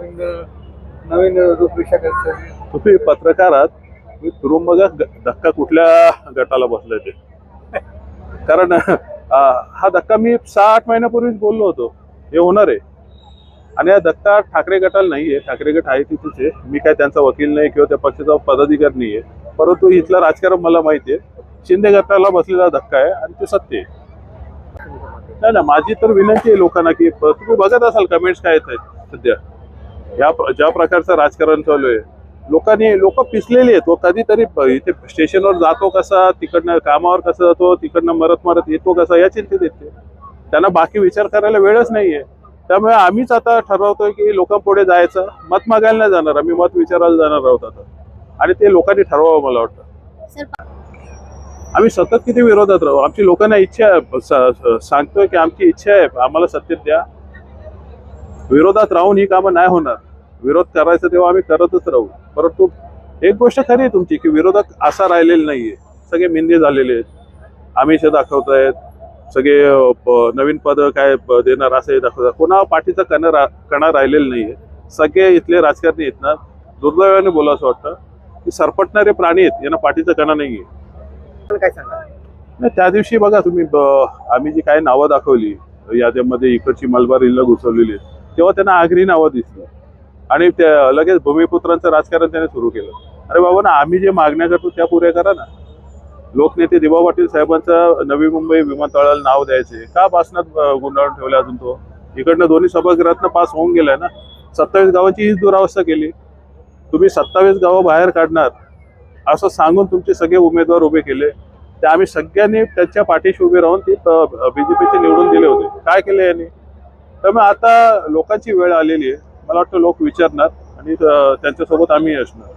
नवीन नवीन रूपरेषा करतात. तुम्ही पत्रकार आहात, तुम्ही फिरून बघा धक्का कुठल्या गटाला बसलाय ते. कारण हा धक्का मी 6-8 महिन्यापूर्वीच बोललो होतो हे होणार आहे. आणि हा धक्का ठाकरे गटाला नाहीये. ठाकरे गट आहे तिथेच आहे. मी काय त्यांचा वकील नाही किंवा त्या पक्षाचा पदाधिकारी नाहीये. परंतु इथलं राजकारण मला माहिती आहे. शिंदे गटाला बसलेला धक्का आहे आणि ते सत्य आहे. नाही ना, माझी तर विनंती आहे लोकांना की तुम्ही बघत असाल कमेंट्स काय येत आहेत सध्या. ज्या प्रकारचं राजकारण चालू आहे, लोक पिसलेले आहेत. तो कधीतरी इथे स्टेशनवर जातो कसा, तिकडनं कामावर कसं जातो, तिकडनं मरत येतो कसा, या चिंतेत येते. त्यांना बाकी विचार करायला वेळच नाहीये. त्यामुळे आम्हीच आता ठरवतोय की लोकांपुढे जायचं, मत मागायला नाही जाणार, आम्ही मत विचारायला जाणार आहोत आता. आणि ते लोकांनी ठरवावं मला वाटतं. आम्ही सतत किती विरोधात राहू, आमची लोकांना इच्छा सांगतोय की आमची इच्छा आहे आम्हाला सत्तेत द्या. विरोधात राहून ही कामं नाही होणार. विरोध करायचं तेव्हा आम्ही करतच राहू. परंतु एक गोष्ट खरी आहे तुमची की विरोधक असा राहिलेला नाहीये. सगळे मिंदे झालेले आहेत, आमिष दाखवतायत, सगळे नवीन पद काय देणार असे दाखवतात. कोणा पाठीचा कणा राहिलेला नाहीये. सगळे इथले राजकारणी आहेत ना, दुर्दैवाने बोलावं वाटतं की सरपटणारे प्राणी आहेत, यांना पाठीचा कणा नाहीये. काय सांगा? नाही, त्या दिवशी बघा तुम्ही आम्ही जी काही नावं दाखवली याद्यामध्ये, इकडची मलबार हिल्ला घुसवलेली, तेव्हा त्यांना आगरी नावं दिसली आणि त्या लगेच भूमिपुत्रांचं राजकारण त्याने सुरू केलं. अरे बाबा ना, आम्ही जे मागण्या करतो त्या पुऱ्या करा ना. लोकनेते दिवा पाटील साहेबांचं नवी मुंबई विमानतळाला नाव द्यायचे का भाषणात गुंडाळून ठेवला अजून तो. इकडनं दोन्ही सभागृहातनं पास होऊन गेलाय ना. 27 गावांची हीच दुरावस्था केली. तुम्ही 27 गावं बाहेर काढणार असं सांगून तुमचे सगळे उमेदवार उभे केले. ते आम्ही सगळ्यांनी त्यांच्या पाठीशी उभे राहून ते बीजेपीचे निवडून दिले होते. काय केले यांनी? त्यामुळे आता लोकांची वेळ आलेली आहे. मला वाटतं लोक विचारणार आणि त्यांच्यासोबत आम्ही असणार.